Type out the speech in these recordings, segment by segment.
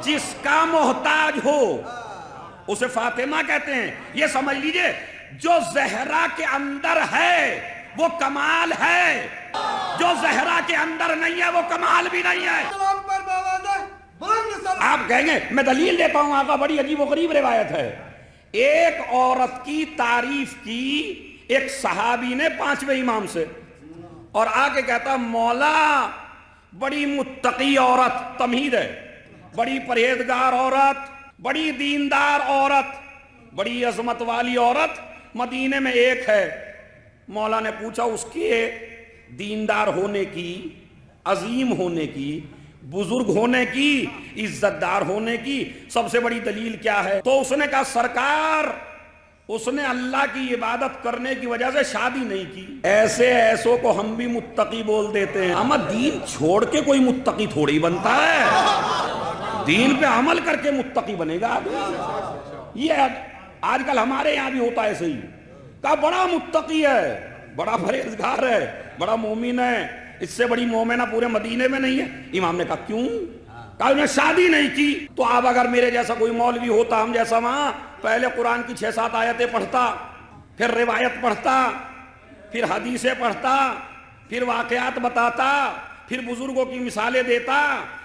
جس کا محتاج ہو اسے فاطمہ کہتے ہیں. یہ سمجھ لیجئے جو زہرا کے اندر ہے وہ کمال ہے، جو زہرا کے اندر نہیں ہے وہ کمال بھی نہیں ہے. آپ کہیں گے میں دلیل دیتا ہوں آقا، بڑی عجیب و غریب روایت ہے. ایک عورت کی تعریف کی ایک صحابی نے 5ویں امام سے، اور آگے کہتا مولا بڑی متقی عورت، تمہید ہے، بڑی پرہیزگار عورت، بڑی دیندار عورت، بڑی عظمت والی عورت مدینے میں ایک ہے. مولا نے پوچھا اس کے دیندار ہونے کی، عظیم ہونے کی، بزرگ ہونے کی، عزت دار ہونے کی سب سے بڑی دلیل کیا ہے؟ تو اس نے کہا سرکار اس نے اللہ کی عبادت کرنے کی وجہ سے شادی نہیں کی. ایسوں کو ہم بھی متقی بول دیتے ہیں. اما دین چھوڑ کے کوئی متقی تھوڑی بنتا ہے، دین پہ عمل کر کے متقی بنے گا آدمی. یہ آج کل ہمارے یہاں بھی ہوتا ہے ایسے ہی. کہا بڑا متقی ہے، بڑا پرہیزگار ہے، بڑا مومن ہے، اس سے بڑی مومنہ پورے مدینے میں نہیں ہے. امام نے کہا کیوں؟ کہا انہیں شادی نہیں کی. تو اب اگر میرے جیسا کوئی مولوی ہوتا ہم جیسا وہاں پہلے قرآن کی 6-7 آیتیں پڑھتا، پھر روایت پڑھتا، پھر حدیثیں پڑھتا، پھر واقعات بتاتا، پھر بزرگوں کی مثالیں دیتا،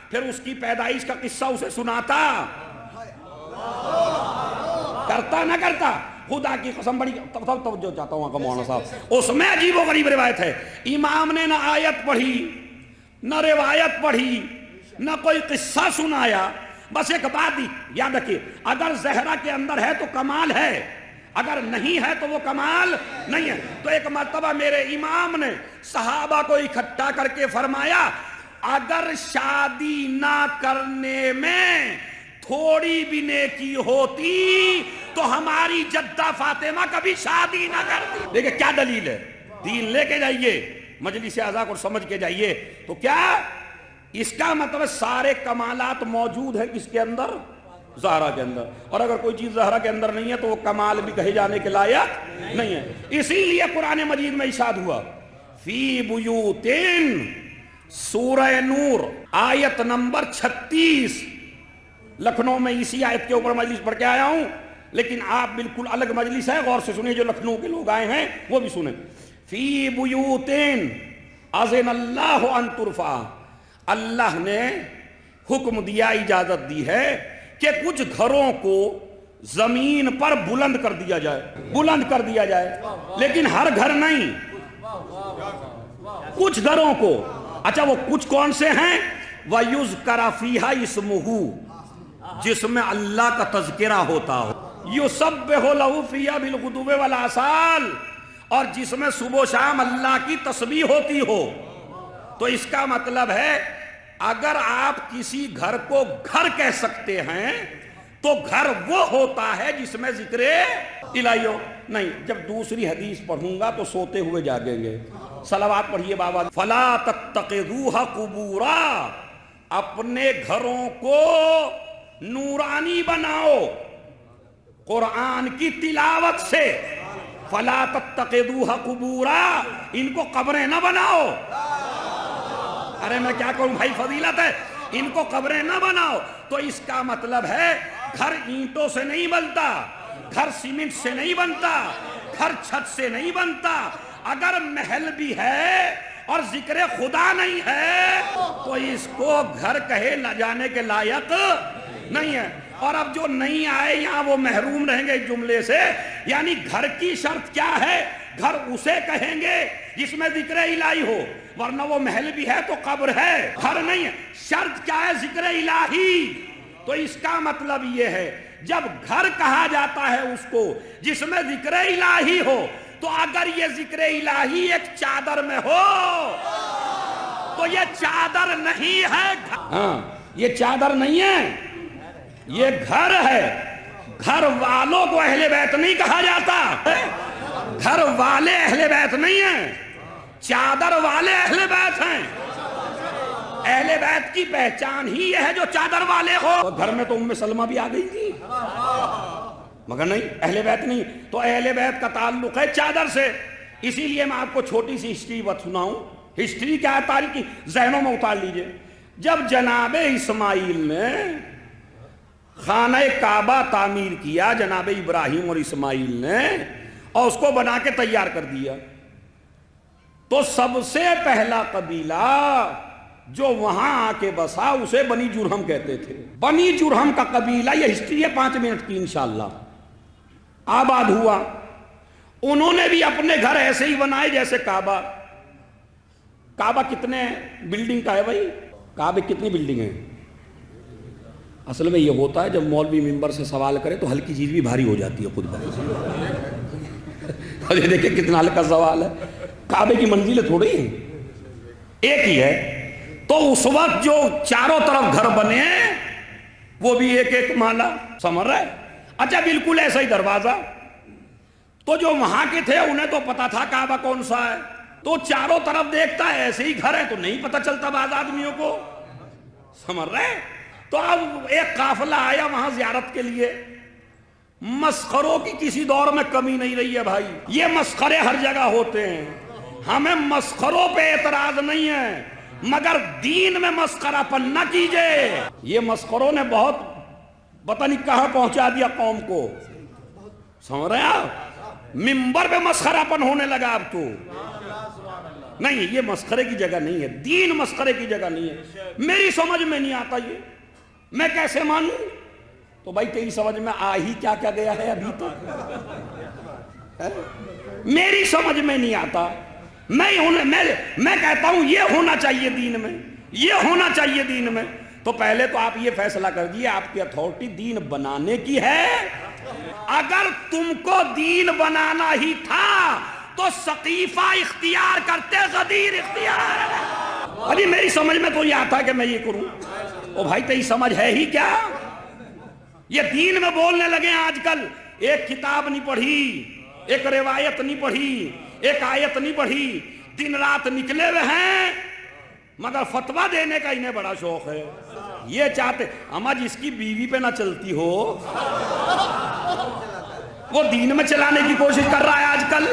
پھر اس کی پیدائش کا قصہ اسے سناتا، کرتا نہ کرتا؟ خدا کی قسم بڑی توجہ چاہتا ہوں آقا مولانا صاحب، اس میں عجیب و غریب روایت ہے. امام نے نہ آیت پڑھی، نہ روایت پڑھی، نہ کوئی قصہ سنایا، بس ایک بات دی یاد رکھیے، اگر زہرا کے اندر ہے تو کمال ہے، اگر نہیں ہے تو وہ کمال نہیں ہے. تو ایک مرتبہ میرے امام نے صحابہ کو اکٹھا کر کے فرمایا اگر شادی نہ کرنے میں تھوڑی بھی نیکی ہوتی تو ہماری جدہ فاطمہ کبھی شادی نہ کرتی. دیکھیں کیا دلیل ہے، دین لے کے جائیے، مجلس اعضاء کو سمجھ کے جائیے. تو کیا اس کا مطلب سارے کمالات موجود ہیں کس کے اندر؟ زہرا کے اندر. اور اگر کوئی چیز زہرا کے اندر نہیں ہے تو وہ کمال بھی کہے جانے کے لائق نہیں ہے. اسی لیے قرآن مجید میں ارشاد ہوا فی بیوتین، سورہ نور آیت نمبر 36. لکھنؤ میں اسی آیت کے اوپر مجلس پڑھ کے آیا ہوں، لیکن آپ بالکل الگ مجلس ہے، غور سے سنیں. جو لکھنؤ کے لوگ آئے ہیں وہ بھی سنیں. فی بیوتین اذن اللہ ان ترفع، اللہ نے حکم دیا، اجازت دی ہے کہ کچھ گھروں کو زمین پر بلند کر دیا جائے، بلند کر دیا جائے، لیکن ہر گھر نہیں، کچھ گھروں کو. اچھا وہ کچھ کون سے ہیں؟ وَيُذْكَرَ فِيهَا اسْمُهُ، جس میں اللہ کا تذکرہ ہوتا ہو. يُسَبِّحُ لَهُ فِيهَا بِالْغُدُوِّ وَالْآصَالِ، اور جس میں صبح و شام اللہ کی تسبیح ہوتی ہو. تو اس کا مطلب ہے اگر آپ کسی گھر کو گھر کہہ سکتے ہیں تو گھر وہ ہوتا ہے جس میں ذکر الہی ہو. نہیں، جب دوسری حدیث پڑھوں گا تو سوتے ہوئے جاگیں گے. صلوات پڑھیے بابا. فَلَا تَتَّخِذُوهَا قُبُورًا، اپنے گھروں کو نورانی بناؤ قرآن کی تلاوت سے. فَلَا تَتَّخِذُوهَا قُبُورًا، ان کو قبریں نہ بناؤ. ارے میں کیا کہوں بھائی، فضیلت ہے، ان کو قبریں نہ بناؤ. تو اس کا مطلب ہے گھر اینٹوں سے نہیں بنتا، گھر سیمنٹ سے نہیں بنتا، گھر چھت سے نہیں بنتا. اگر محل بھی ہے اور ذکر خدا نہیں ہے تو اس کو گھر کہے نہ جانے کے لائق نہیں ہے. اور اب جو نہیں آئے یہاں وہ محروم رہیں گے اس جملے سے. یعنی گھر کی شرط کیا ہے؟ گھر اسے کہیں گے جس میں ذکر الہی ہو، ورنہ وہ محل بھی ہے تو قبر ہے، گھر نہیں ہے. شرط کیا ہے؟ ذکر الہی. تو اس کا مطلب یہ ہے جب گھر کہا جاتا ہے اس کو جس میں ذکر الہی ہو، تو اگر یہ ذکر الہی ایک چادر میں ہو تو یہ چادر نہیں ہے. ہاں یہ چادر نہیں ہے، یہ گھر ہے. گھر والوں کو اہل بیت نہیں کہا جاتا، گھر والے اہل بیت نہیں ہیں، چادر والے اہل بیت ہیں. اہل بیت کی پہچان ہی یہ ہے جو چادر والے ہو. گھر میں تو ام سلمہ بھی آ گئی تھی مگر نہیں، اہل بیت نہیں. تو اہل بیت کا تعلق ہے چادر سے. اسی لیے میں آپ کو چھوٹی سی ہسٹری سناؤں. ہسٹری کیا ہے؟ تاریخی ذہنوں میں اتار لیجئے. جب جناب اسماعیل نے خانہ کعبہ تعمیر کیا جناب ابراہیم اور اسماعیل نے، اور اس کو بنا کے تیار کر دیا، تو سب سے پہلا قبیلہ جو وہاں آ کے بسا اسے بنی جرہم کہتے تھے۔ بنی جرہم کا قبیلہ، یہ ہسٹری ہے 5 منٹ کی انشاءاللہ، آباد ہوا۔ انہوں نے بھی اپنے گھر ایسے ہی بنائے جیسے کعبہ۔ کعبہ کتنے بلڈنگ کا ہے بھائی؟ کعبے کتنی بلڈنگ ہیں؟ اصل میں یہ ہوتا ہے جب مولوی ممبر سے سوال کرے تو ہلکی چیز بھی بھاری ہو جاتی ہے خود بخود۔ یہ دیکھیں کتنا ہلکا سوال ہے، کعبے کی منزلیں تھوڑی ہیں، ایک ہی ہے۔ تو اس وقت جو چاروں طرف گھر بنے وہ بھی ایک ایک مالا، سمجھ رہا ہے؟ اچھا بالکل ایسا ہی دروازہ۔ تو جو وہاں کے تھے انہیں تو پتا تھا کعبہ کون سا ہے، تو چاروں طرف دیکھتا ہے ایسے ہی گھر ہے تو نہیں پتا چلتا بعض آدمیوں کو، سمجھ رہے؟ تو اب ایک قافلہ آیا وہاں زیارت کے لیے۔ مسخروں کی کسی دور میں کمی نہیں رہی ہے بھائی، یہ مسخرے ہر جگہ ہوتے ہیں، ہمیں مسخروں پہ اعتراض نہیں ہے، مگر دین میں مسخرہ پن نہ کیجئے۔ یہ مسخروں نے بہت پتہ نہیں کہاں پہنچا دیا قوم کو، سمجھ رہے آپ؟ ممبر پہ مسخرہ پن ہونے لگا اب تو۔ نہیں، یہ مسخرے کی جگہ نہیں ہے، دین مسخرے کی جگہ نہیں ہے۔ میری سمجھ میں نہیں آتا یہ، میں کیسے مانوں؟ تو بھائی تیری سمجھ میں آ ہی کیا کیا گیا ہے ابھی تک؟ میری سمجھ میں نہیں آتا۔ میں کہتا ہوں یہ ہونا چاہیے دین میں، یہ ہونا چاہیے دین میں۔ تو پہلے تو آپ یہ فیصلہ کر دیے آپ کی اتھارٹی دین بنانے کی ہے۔ اگر تم کو دین بنانا ہی تھا تو سقیفہ اختیار کرتے، غدیر اختیار۔ ابھی میری سمجھ میں تو یہ آتا کہ میں یہ کروں، او بھائی تیری سمجھ ہے ہی کیا؟ یہ دین میں بولنے لگے ہیں آج کل، ایک کتاب نہیں پڑھی، ایک روایت نہیں پڑھی، ایک آیت نہیں پڑھی، دن رات نکلے ہوئے ہیں، مگر فتویٰ دینے کا انہیں بڑا شوق ہے۔ یہ چاہتے اما جس کی بیوی پہ نہ چلتی ہو وہ دین میں چلانے کی کوشش کر رہا ہے آج کل،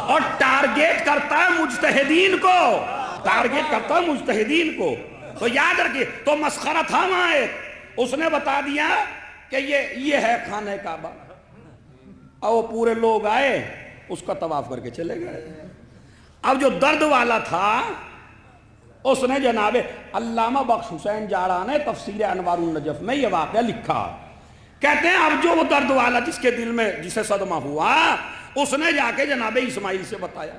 اور ٹارگیٹ کرتا ہے مجتہدین کو، ٹارگیٹ کرتا ہے مجتہدین کو۔ تو یاد رکھیے، تو مسخرہ تھا وہاں ایک، اس نے بتا دیا کہ یہ ہے خانہ کعبہ، اور وہ پورے لوگ آئے اس کا طواف کر کے چلے گئے۔ اب جو درد والا تھا اس نے جناب علامہ بخش حسین جاڑا نے تفسیر انوار النجف میں یہ واقعہ لکھا، کہتے ہیں اب جو وہ درد والا جس کے دل میں جسے صدمہ ہوا اس نے جا کے جناب اسماعیل سے بتایا،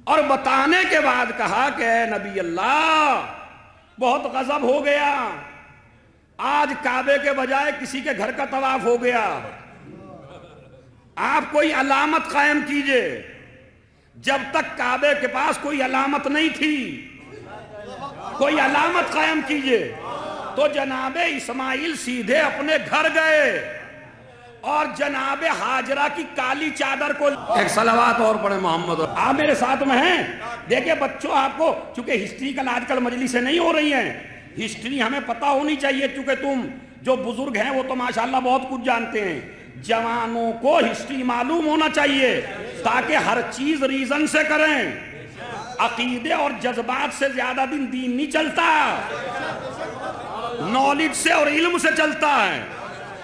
اور بتانے کے بعد کہا کہ اے نبی اللہ بہت غضب ہو گیا، آج کعبے کے بجائے کسی کے گھر کا طواف ہو گیا، آپ کوئی علامت قائم کیجئے۔ جب تک کعبے کے پاس کوئی علامت نہیں تھی، کوئی علامت قائم کیجئے۔ تو جناب اسماعیل سیدھے اپنے گھر گئے اور جناب ہاجرہ کی کالی چادر کو، ایک صلوات اور پڑھیں محمد، آپ میرے ساتھ میں ہیں؟ دیکھیں بچوں، آپ کو چونکہ ہسٹریکل آج کل مجلسیں نہیں ہو رہی ہیں، ہسٹری ہمیں پتہ ہونی چاہیے، چونکہ تم جو بزرگ ہیں وہ تو ماشاءاللہ بہت کچھ جانتے ہیں، جوانوں کو ہسٹری معلوم ہونا چاہیے تاکہ ہر چیز ریزن سے کریں۔ عقیدے اور جذبات سے زیادہ دین نہیں چلتا، نالج سے اور علم سے چلتا ہے۔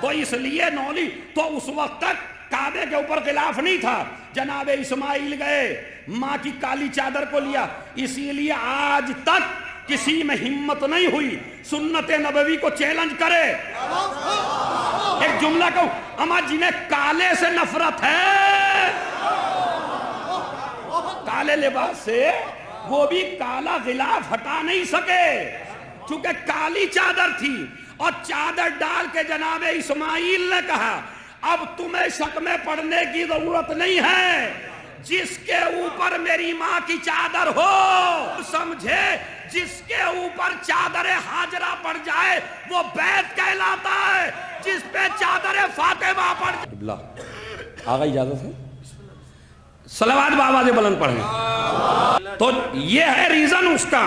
تو اس لیے نالج، تو اس وقت تک کعبے کے اوپر خلاف نہیں تھا، جناب اسماعیل گئے، ماں کی کالی چادر کو لیا، اسی لیے آج تک کسی میں ہمت نہیں ہوئی سنت نبوی کو چیلنج کرے۔ ایک جملہ کہوں، اما جنہیں کالے سے نفرت ہے، کالے لباس سے، وہ بھی کالا غلاف ہٹا نہیں سکے چونکہ کالی چادر تھی، اور چادر ڈال کے جناب اسماعیل نے کہا اب تمہیں شک میں پڑنے کی ضرورت نہیں ہے، جس کے اوپر میری ماں کی چادر ہو، سمجھے جس کے اوپر چادر ہاجرہ پڑ جائے وہ بیت کہلاتا ہے، جس پہ چادر فاطمہ پڑ جائے۔ آگا اجازت ہے، صلوات بابا سے بلند پڑھیں۔ تو یہ ہے ریزن اس کا۔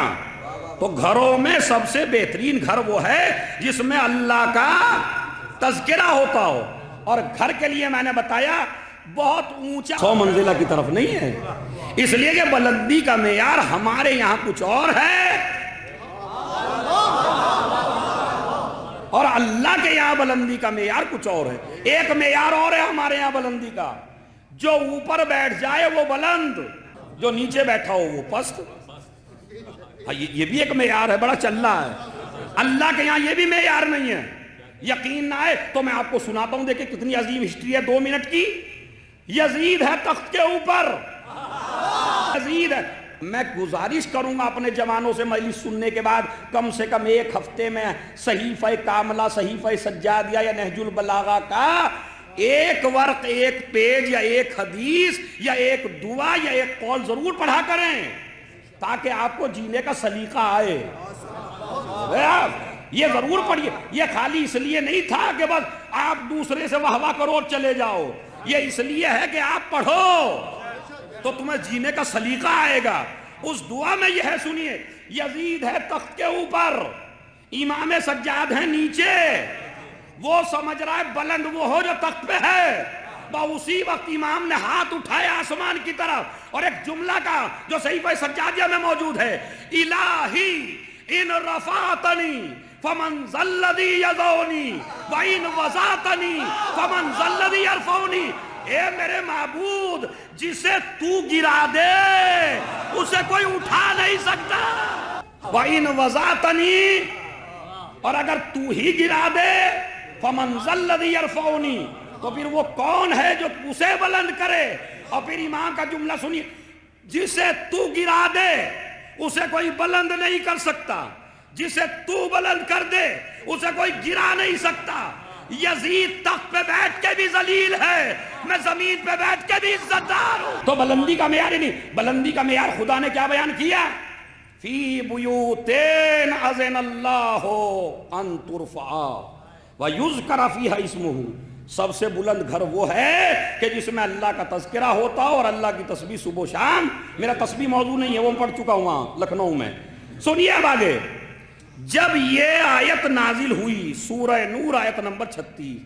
تو گھروں میں سب سے بہترین گھر وہ ہے جس میں اللہ کا تذکرہ ہوتا ہو، اور گھر کے لیے میں نے بتایا بہت اونچا 100 منزلہ کی طرف نہیں ہے، اس لیے کہ بلندی کا معیار ہمارے یہاں کچھ اور ہے، اور اللہ کے یہاں بلندی کا معیار کچھ اور ہے. ایک معیار اور ہے ہمارے یہاں بلندی کا، جو اوپر بیٹھ جائے وہ بلند، جو نیچے بیٹھا ہو وہ پست. یہ بھی ایک معیار ہے، بڑا چل رہا ہے. اللہ کے یہاں یہ بھی معیار نہیں ہے. یقین نہ آئے تو میں آپ کو سناتا ہوں، دیکھیں کتنی عظیم ہسٹری ہے 2 منٹ کی. یزید ہے تخت کے اوپر، یزید ہے. میں گزارش کروں گا اپنے جوانوں سے مجلس سننے کے بعد کم سے کم 1 ہفتے میں صحیفہ کاملہ، صحیفہ سجادیہ یا نہج البلاغہ کا 1 ورق، 1 پیج یا 1 حدیث یا 1 دعا یا 1 قول ضرور پڑھا کریں، تاکہ آپ کو جینے کا سلیقہ آئے. یہ ضرور پڑھیے. یہ خالی اس لیے نہیں تھا کہ بس آپ دوسرے سے واہ واہ کرو اور چلے جاؤ، یہ اس لیے ہے کہ آپ پڑھو تو تمہیں جینے کا سلیقہ آئے گا. اس دعا میں یہ ہے، سنیے، یزید ہے تخت کے اوپر، امام سجاد ہے نیچے. وہ سمجھ رہا ہے بلند وہ ہو جو تخت پہ ہے. اسی وقت امام نے ہاتھ اٹھایا آسمان کی طرف اور ایک جملہ کا جو صحیفہ سجادیہ میں موجود ہے، الہی ان رفعتنی فمن ذا الذی یضعنی وان وضعتنی فمن ذا الذی یرفعنی. اے میرے معبود، جسے تو گرا دے اسے کوئی اٹھا نہیں سکتا. وَإِنْ وَضَعْتَنِي، اور اگر تو ہی گرا دے، فَمَنْ ذَا الَّذِي يَرْفَعُنِي، تو پھر وہ کون ہے جو اسے بلند کرے. اور پھر امام کا جملہ سنیے، جسے تو گرا دے اسے کوئی بلند نہیں کر سکتا، جسے تو بلند کر دے اسے کوئی گرا نہیں سکتا. یزید تخت پہ بیٹھ کے بھی ذلیل ہے، میں زمین پہ بیٹھ کے بھی عزت دار ہوں. تو بلندی کا معیار ہی نہیں، بلندی کا معیار خدا نے کیا بیان کیا؟ فی بیوتین اذن اللہ ان ترفع ویذکر فیہا اسمہ. سب سے بلند گھر وہ ہے کہ جس میں اللہ کا تذکرہ ہوتا ہو اور اللہ کی تسبیح صبح و شام. میرا تسبیح موضوع نہیں ہے، وہ پڑھ چکا ہوں وہاں لکھنؤ میں. سنیے اب آگے. جب یہ آیت نازل ہوئی سورہ نور آیت نمبر 36،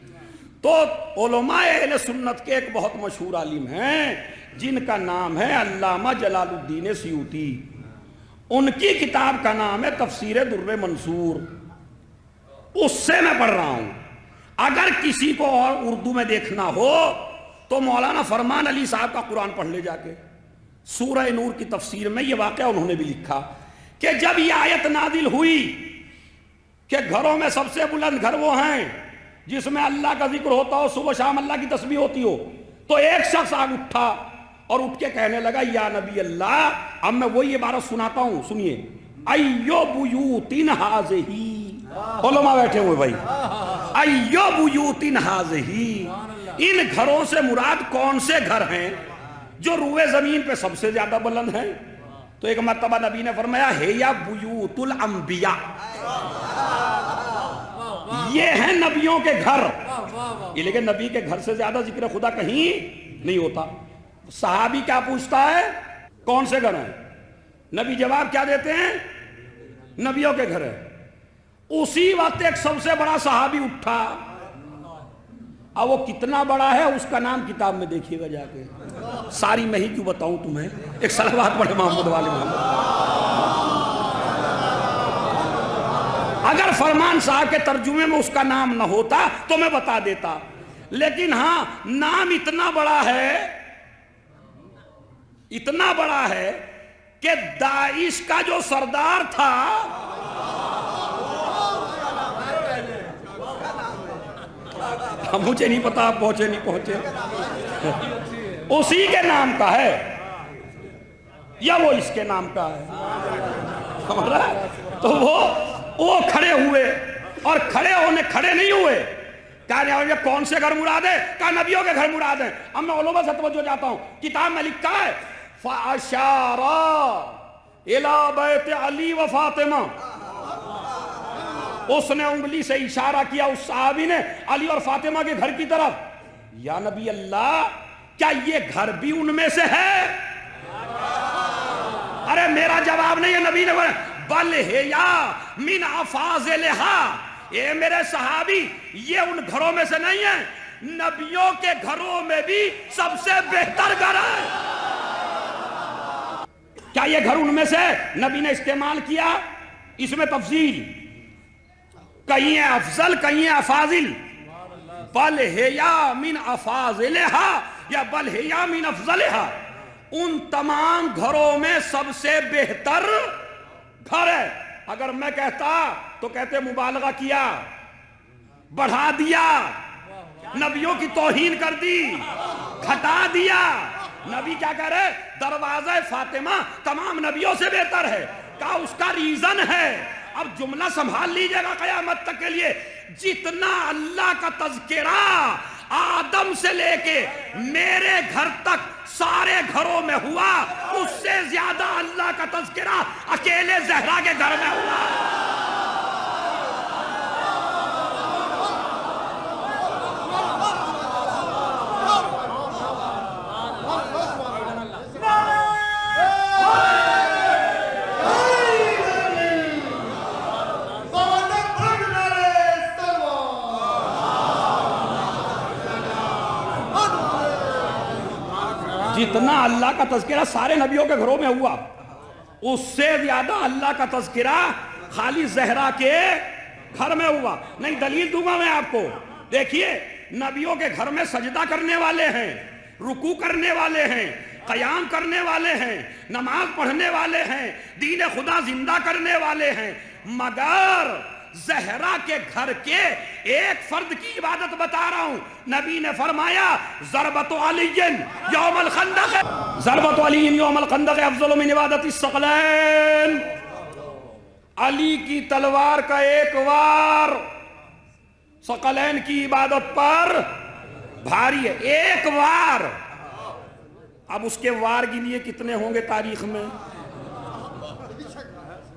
تو علماء اہل سنت کے ایک بہت مشہور عالم ہیں جن کا نام ہے علامہ جلال الدین سیوطی. ان کی کتاب کا نام ہے تفسیر در منصور. اس سے میں پڑھ رہا ہوں. اگر کسی کو اور اردو میں دیکھنا ہو تو مولانا فرمان علی صاحب کا قرآن پڑھ لے جا کے. سورہ نور کی تفسیر میں یہ واقعہ انہوں نے بھی لکھا کہ جب یہ آیت نازل ہوئی کہ گھروں میں سب سے بلند گھر وہ ہیں جس میں اللہ کا ذکر ہوتا ہو، صبح شام اللہ کی تسبیح ہوتی ہو، تو ایک شخص آگ اٹھا اور اٹھ کے کہنے لگا، یا نبی اللہ. اب میں وہی عبارت سناتا ہوں، سنیے. ایو بیوتن ہذہی، علماء بیٹھے ہوئے بھائی، ایو بیوتن ہذہی، ان گھروں سے مراد کون سے گھر ہیں جو روئے زمین پہ سب سے زیادہ بلند ہیں؟ تو ایک مرتبہ نبی نے فرمایا، ہے یا بیوت الانبیاء، یہ ہیں نبیوں کے گھر. یہ لیکن نبی کے گھر سے زیادہ ذکر خدا کہیں نہیں ہوتا. صحابی کیا پوچھتا ہے، کون سے گھر ہیں؟ نبی جواب کیا دیتے ہیں؟ نبیوں کے گھر ہے. اسی وقت ایک سب سے بڑا صحابی اٹھا. اب وہ کتنا بڑا ہے اس کا نام کتاب میں دیکھیے گا جا کے. ساری میں ہی کیوں بتاؤں تمہیں، ایک صلوات پڑھے محمد والے محمد. اگر فرمان صاحب کے ترجمے میں اس کا نام نہ ہوتا تو میں بتا دیتا، لیکن ہاں نام اتنا بڑا ہے، اتنا بڑا ہے کہ داعش کا جو سردار تھا، مجھے نہیں پتا آپ پہنچے نہیں پہنچے، اسی کے نام کا ہے یا وہ اس کے نام کا ہے. تو وہ کھڑے ہوئے اور کھڑے نہیں ہوئے. کہا یہ کون سے گھر مراد ہے؟ کہا نبیوں کے گھر مراد ہیں. اب میں علماء سے توجہ جاتا ہوں، کتاب میں لکھا ہے فَأَشَارَ إِلَى بَيْتِ عَلِي وَفَاطِمَةَ، اس نے انگلی سے اشارہ کیا اس صحابی نے علی اور فاطمہ کے گھر کی طرف. یا نبی اللہ، کیا یہ گھر بھی ان میں سے ہے؟ ارے میرا جواب نہیں ہے، نبی نے بولا بل ہیا من افاضلھا. اے میرے صحابی، یہ ان گھروں میں سے نہیں ہے، نبیوں کے گھروں میں بھی سب سے بہتر گھر ہے. کیا یہ گھر ان میں سے؟ نبی نے استعمال کیا اس میں تفصیل. کہیں افضل کہیں افاضل، بل ہیا من افاضلہا یا بل ہیا من افضلہا، ان تمام گھروں میں سب سے بہتر گھر ہے۔ اگر میں کہتا تو کہتے مبالغہ کیا، بڑھا دیا، نبیوں کی توہین کر دی، گھٹا دیا۔ نبی کیا کہہ رہے؟ دروازہ فاطمہ تمام نبیوں سے بہتر ہے۔ کہا اس کا ریزن ہے، اب جملہ سنبھال لیجئے گا قیامت تک کے لیے، جتنا اللہ کا تذکرہ آدم سے لے کے میرے گھر تک سارے گھروں میں ہوا، اس سے زیادہ اللہ کا تذکرہ اکیلے زہرا کے گھر میں ہوا۔ جتنا اللہ کا تذکرہ سارے نبیوں کے گھروں میں ہوا، اس سے زیادہ اللہ کا تذکرہ خالی زہرا کے گھر میں ہوا۔ نہیں، دلیل دوں گا میں آپ کو۔ دیکھیے، نبیوں کے گھر میں سجدہ کرنے والے ہیں، رکوع کرنے والے ہیں، قیام کرنے والے ہیں، نماز پڑھنے والے ہیں، دین خدا زندہ کرنے والے ہیں، مگر زہرا کے گھر کے ایک فرد کی عبادت بتا رہا ہوں۔ نبی نے فرمایا ضربت علی یوم الخندق، ضربت علی یوم الخندق افضل من عبادت الثقلین، علی کی تلوار کا ایک وار ثقلین کی عبادت پر بھاری ہے، ایک وار۔ اب اس کے وار گنیے کتنے ہوں گے تاریخ میں،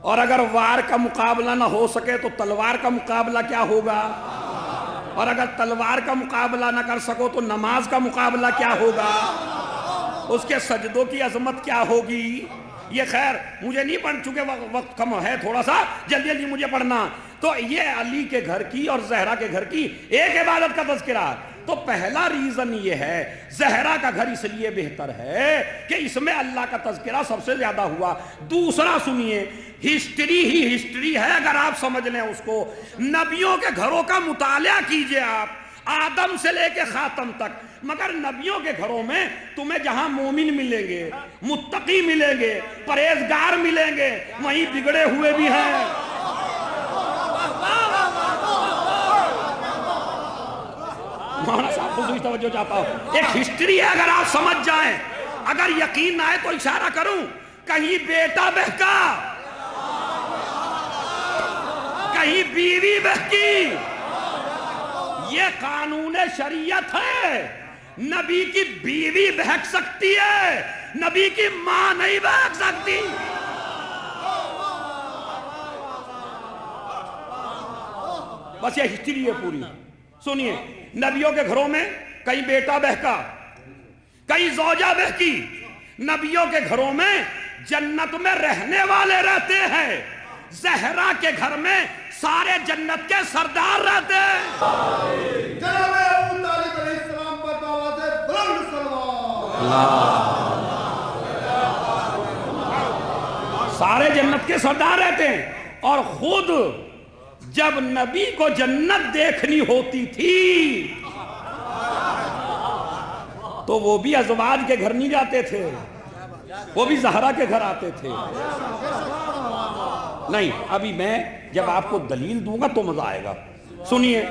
اور اگر وار کا مقابلہ نہ ہو سکے تو تلوار کا مقابلہ کیا ہوگا، اور اگر تلوار کا مقابلہ نہ کر سکو تو نماز کا مقابلہ کیا ہوگا، اس کے سجدوں کی عظمت کیا ہوگی۔ یہ خیر مجھے نہیں پڑھ، چونکہ وقت کم ہے تھوڑا سا، جلدی جلدی مجھے پڑھنا۔ تو یہ علی کے گھر کی اور زہرا کے گھر کی ایک عبادت کا تذکرہ۔ تو پہلا ریزن یہ ہے زہرا کا گھر اس لیے بہتر ہے کہ اس میں اللہ کا تذکرہ سب سے زیادہ ہوا۔ دوسرا سنیے، ہسٹری ہی ہسٹری ہے اگر آپ سمجھ لیں اس کو۔ نبیوں کے گھروں کا مطالعہ کیجئے آپ، آدم سے لے کے خاتم تک، مگر نبیوں کے گھروں میں تمہیں جہاں مومن ملیں گے، متقی ملیں گے، پرہیزگار ملیں گے، وہیں بگڑے ہوئے بھی ہیں۔ مولانا صاحب خصوصی توجہ چاہتا ہوں، ایک ہسٹری ہے اگر آپ سمجھ جائیں، اگر یقین نہ آئے تو اشارہ کروں، کہیں بیٹا بہکا، کہیں بیوی بہکی، یہ قانون شریعت ہے۔ نبی کی بیوی بہک سکتی ہے، نبی کی ماں نہیں بہک سکتی۔ بس یہ ہسٹری ہے پوری۔ سنیے، نبیوں کے گھروں میں کئی بیٹا بہکا، کئی زوجہ بہکی۔ نبیوں کے گھروں میں جنت میں رہنے والے رہتے ہیں، زہرا کے گھر میں سارے جنت کے سردار رہتے ہیں۔ جناب ابو طالب علیہ السلام پر آواز بلند سلوات۔ سارے جنت کے سردار رہتے ہیں، اور خود جب نبی کو جنت دیکھنی ہوتی تھی تو وہ بھی ازواج کے گھر نہیں جاتے تھے، وہ بھی زہرا کے گھر آتے تھے۔ نہیں، ابھی میں جب آپ کو دلیل دوں گا تو مزہ آئے گا۔ سنیے،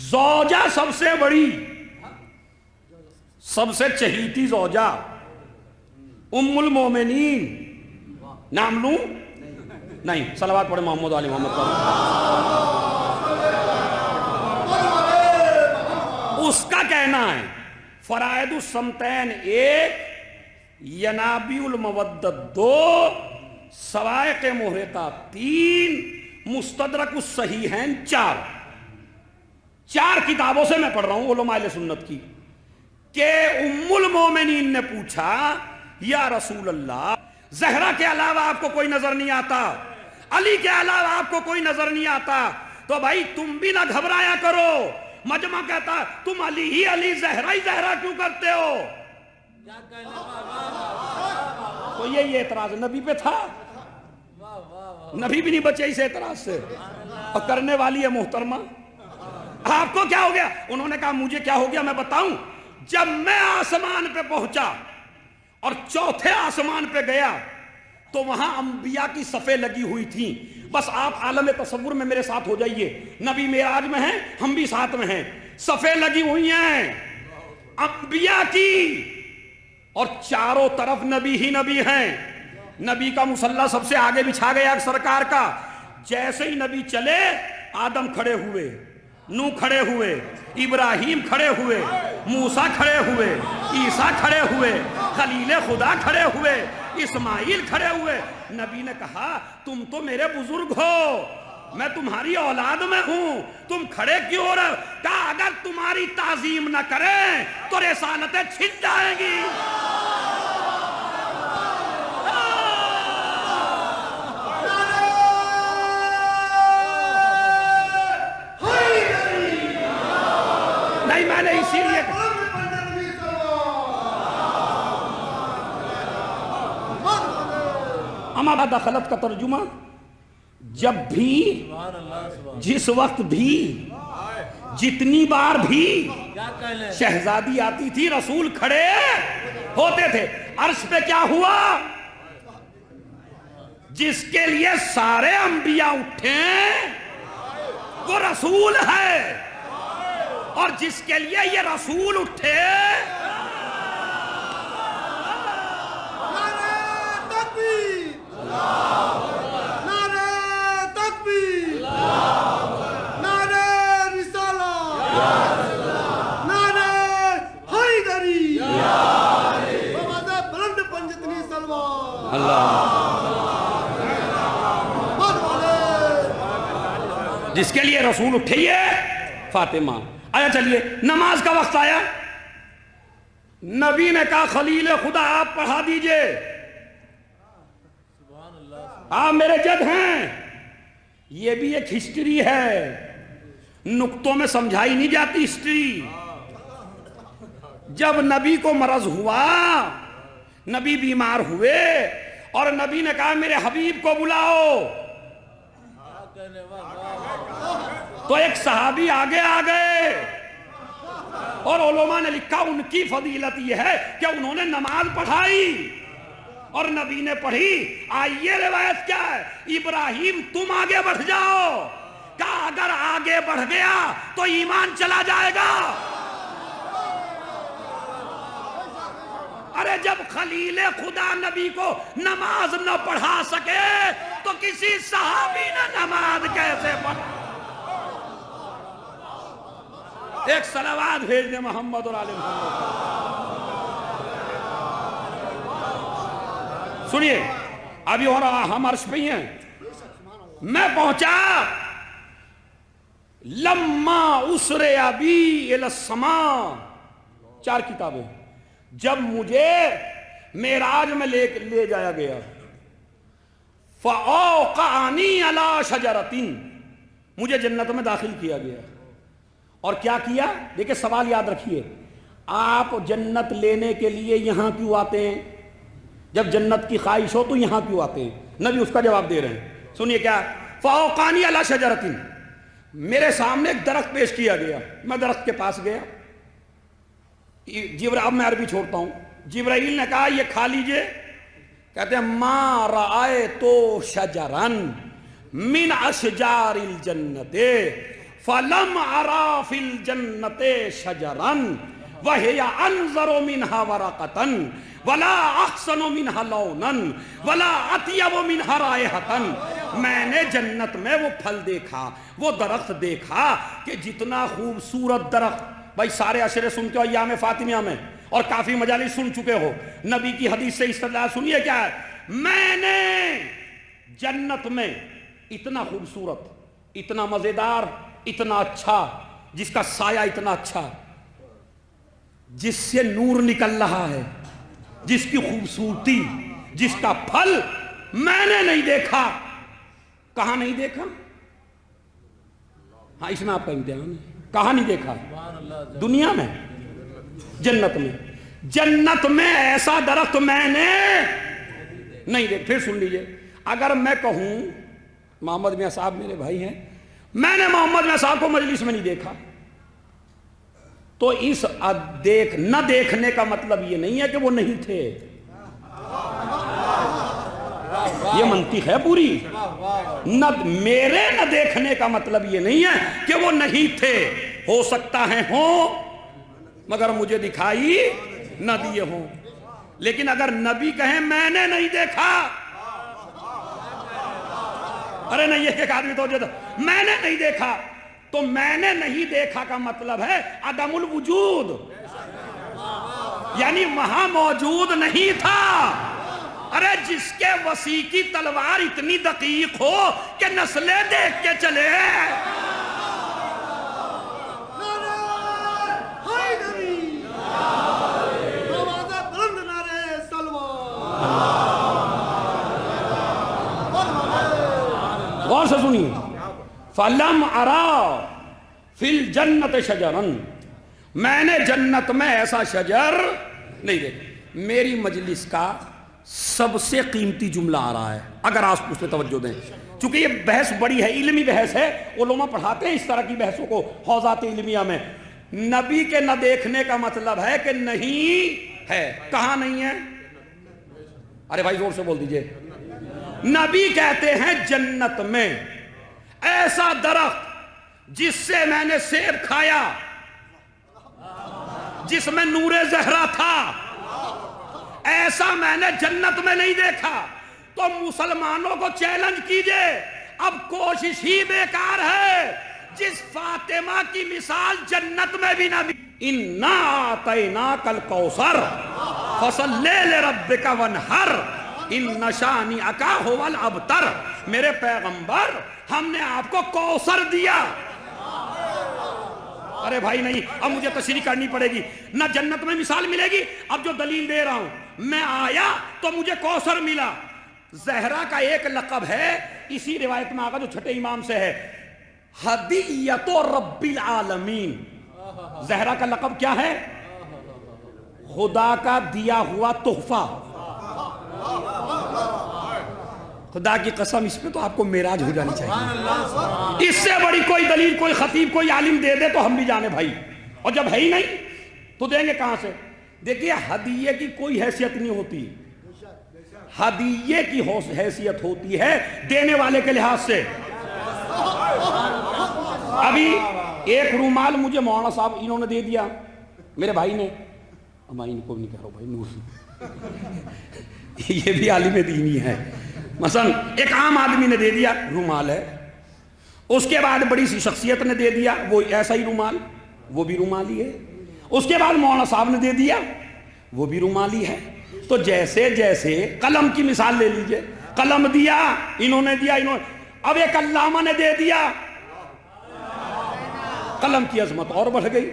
زوجہ سب سے بڑی، سب سے چہیتی زوجہ ام المومنین، نام لوں؟ نہیں، صلوات پڑھے محمد علی محمد پر۔ اس کا کہنا ہے فرائض السمتین 1، ینابیع المودت 2، سوائق محرقہ 3، مستدرک الصحیحین 4۔ 4 کتابوں سے میں پڑھ رہا ہوں علماء اہل سنت کی، کہ ام المومنین نے پوچھا یا رسول اللہ، زہرا کے علاوہ آپ کو کوئی نظر نہیں آتا، علی کے علاوہ آپ کو کوئی نظر نہیں آتا، تو بھائی تم بھی نہ گھبرایا کرو۔ مجمع کہتا تم علی ہی علی، زہرا ہی زہرا کیوں کرتے ہو؟ تو یہی اعتراض نبی پہ تھا۔ نبی بھی نہیں بچے اس اعتراض سے، اور کرنے والی ہے محترمہ۔ آپ کو کیا ہو گیا؟ انہوں نے کہا مجھے کیا ہو گیا میں بتاؤں؟ جب میں آسمان پہ پہنچا اور چوتھے آسمان پہ گیا تو وہاں انبیاء کی صفیں لگی ہوئی تھیں۔ بس آپ عالم تصور میں میرے ساتھ ہو جائیے، نبی معراج میں ہیں، ہم بھی ساتھ میں ہیں، صفیں لگی ہوئی ہیں انبیاء کی، اور چاروں طرف نبی ہی نبی ہیں۔ نبی کا مصلی سب سے آگے بچھا گیا سرکار کا۔ جیسے ہی نبی چلے، آدم کھڑے ہوئے، نوح کھڑے ہوئے، ابراہیم کھڑے ہوئے، موسیٰ کھڑے ہوئے، عیسیٰ کھڑے ہوئے، خلیل خدا کھڑے ہوئے، اسماعیل کھڑے ہوئے۔ نبی نے کہا تم تو میرے بزرگ ہو، میں تمہاری اولاد میں ہوں، تم کھڑے کیوں ہو رہے ہو؟ کہا اگر تمہاری تعظیم نہ کریں تو رسالتیں چھن جائیں گی۔ نہیں میں نے اسی لیے اما دخلت کا ترجمہ، جب بھی، جس وقت بھی، جتنی بار بھی شہزادی آتی تھی رسول کھڑے ہوتے تھے۔ عرش پہ کیا ہوا؟ جس کے لیے سارے انبیاء اٹھے وہ رسول ہے، اور جس کے لیے یہ رسول اٹھے جس کے لیے رسول اٹھے فاطمہ۔ آیا چلیے نماز کا وقت آیا، نبی نے کہا خلیل خدا آپ پڑھا دیجئے، آپ میرے جد ہیں۔ یہ بھی ایک ہسٹری ہے، نقطوں میں سمجھائی نہیں جاتی ہسٹری۔ جب نبی کو مرض ہوا، نبی بیمار ہوئے، اور نبی نے کہا میرے حبیب کو بلاؤ، تو ایک صحابی آگے آ گئے، اور علماء نے لکھا ان کی فضیلت یہ ہے کہ انہوں نے نماز پڑھائی اور نبی نے پڑھی۔ آئیے روایت کیا ہے؟ ابراہیم تم آگے بڑھ جاؤ، کہا اگر آگے بڑھ گیا تو ایمان چلا جائے گا۔ ارے جب خلیل خدا نبی کو نماز نہ پڑھا سکے تو کسی صحابی نے نماز کیسے پڑھا؟ ایک صلوات بھیج دیں محمد اور آل محمد۔ سنیے ابھی اور ہم عرش پہ ہی ہیں، میں پہنچا لما اسرے ابی الی السماء، 4 کتابیں، جب مجھے معراج میں لے جایا گیا، فَأَوْقَعَنِي عَلَى شَجَرَةٍ، مجھے جنت میں داخل کیا گیا۔ اور کیا کیا؟ دیکھیں سوال یاد رکھیے، آپ جنت لینے کے لیے یہاں کیوں آتے ہیں؟ جب جنت کی خواہش ہو تو یہاں کیوں آتے ہیں؟ نبی اس کا جواب دے رہے ہیں، سنیے کیا؟ فَأَوْقَعَنِي عَلَى شَجَرَةٍ، میرے سامنے ایک درخت پیش کیا گیا، میں درخت کے پاس گیا۔ اب میں عربی چھوڑتا ہوں۔ جبرائیل نے کہا یہ کھا لیجئے، کہتے ہیں ما رأیتو شجرا من اشجار الجنت فلم ارا فی الجنت شجرا وہی انظر منها ورقتا ولا احسن منها لونا ولا اطیب منها رائحة، میں نے جنت میں وہ پھل دیکھا، وہ درخت دیکھا کہ جتنا خوبصورت درخت، بھائی سارے عشرے سنتے ہو ایام فاطمیہ میں اور کافی مجالس سن چکے ہو، نبی کی حدیث سے استدلال سنیے کیا ہے؟ میں نے جنت میں اتنا خوبصورت، اتنا مزیدار، اتنا اچھا، جس کا سایہ اتنا اچھا، جس سے نور نکل رہا ہے، جس کی خوبصورتی، جس کا پھل میں نے نہیں دیکھا۔ کہاں نہیں دیکھا؟ ہاں اس میں آپ کا امتحان ہے، کہاں نہیں دیکھا؟ دنیا میں، جنت میں۔ جنت میں ایسا درخت میں نے نہیں دیکھا۔ پھر سن لیجئے، اگر میں کہوں محمد میاں صاحب میرے بھائی ہیں، میں نے محمد میاں صاحب کو مجلس میں نہیں دیکھا، تو اس نہ دیکھنے کا مطلب یہ نہیں ہے کہ وہ نہیں تھے، یہ منطق ہے پوری، میرے نہ دیکھنے کا مطلب یہ نہیں ہے کہ وہ نہیں تھے، ہو سکتا ہے ہوں مگر مجھے دکھائی نہ دیے ہوں، لیکن اگر نبی کہیں میں نے نہیں دیکھا، ارے نہیں ایک آدمی تو میں نے نہیں دیکھا، تو میں نے نہیں دیکھا کا مطلب ہے عدم الوجود، یعنی وہاں موجود نہیں تھا۔ ارے جس کے وسیع کی تلوار اتنی دقیق ہو کہ نسلیں دیکھ کے چلے، غور سے سنیے، فَلَمْ أَرَى فِي الْجَنَّةِ شَجَرًا، میں نے جنت میں ایسا شجر نہیں دیکھا۔ میری مجلس کا سب سے قیمتی جملہ آ رہا ہے، اگر آپ اس پہ توجہ دیں، چونکہ یہ بحث بڑی ہے، علمی بحث ہے، علماء پڑھاتے ہیں اس طرح کی بحثوں کو حوزات علمیہ میں۔ نبی کے نہ دیکھنے کا مطلب ہے کہ نہیں ہے، کہاں نہیں ہے؟ ارے بھائی زور سے بول دیجئے۔ نبی کہتے ہیں جنت میں ایسا درخت جس سے میں نے سیب کھایا، جس میں نور زہرا تھا، ایسا میں نے جنت میں نہیں دیکھا۔ تو مسلمانوں کو چیلنج کیجئے، اب کوشش ہی بیکار ہے، جس فاطمہ کی مثال جنت میں بھی نہ بھی۔ اِنَّا آتَيْنَاكَ الْكَوْثَرَ فَصَلِّ لِرَبِّكَ وَانْحَرْ اِنَّ شَانِئَكَ هُوَ الْأَبْتَرُ، میرے پیغمبر ہم نے آپ کو کوثر دیا۔ ارے بھائی نہیں، اب مجھے تشریح کرنی پڑے گی، نہ جنت میں مثال ملے گی، اب جو دلیل دے رہا ہوں، میں آیا تو مجھے کوثر ملا۔ زہرا کا ایک لقب ہے، اسی روایت میں آگا جو چھٹے امام سے ہے، ہدیۃ رب العالمین۔ زہرا کا لقب کیا ہے؟ خدا کا دیا ہوا تحفہ۔ خدا کی قسم اس پہ تو آپ کو معراج ہو جانی چاہیے، اس سے بڑی کوئی دلیل کوئی خطیب کوئی عالم دے دے تو ہم بھی جانے بھائی، اور جب ہے ہی نہیں تو دیں گے کہاں سے؟ دیکھیے ہدیے کی کوئی حیثیت نہیں ہوتی، ہدیے کی حیثیت ہوتی ہے دینے والے کے لحاظ سے۔ ابھی ایک رومال مجھے مولانا صاحب انہوں نے دے دیا، میرے بھائی نے، میں ان کو نہیں کہہ رہا ہوں بھائی، نور یہ بھی عالم دینی ہے، مثلا ایک عام آدمی نے دے دیا رومال ہے، اس کے بعد بڑی سی شخصیت نے دے دیا وہ ایسا ہی رومال، وہ بھی رومالی ہے، اس کے بعد مولانا صاحب نے دے دیا وہ بھی رومالی ہے۔ تو جیسے جیسے قلم کی مثال لے لیجئے، قلم دیا انہوں نے دیا، اب ایک علامہ نے دے دیا، قلم کی عظمت اور بڑھ گئی۔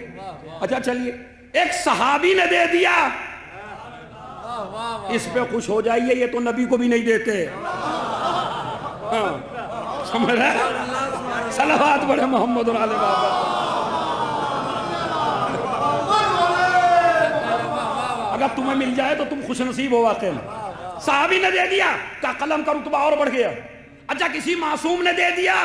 اچھا چلیے ایک صحابی نے دے دیا، اس پہ خوش ہو جائیے، یہ تو نبی کو بھی نہیں دیتے، سمجھ رہے؟ صلوات بڑھے محمد علیہ وسلم۔ اگر تمہیں مل جائے تو تم خوش نصیب ہو واقعی میں۔ صحابی نے دے دیا، کا قلم کا رتبہ اور بڑھ گیا۔ اچھا کسی معصوم نے دے دیا،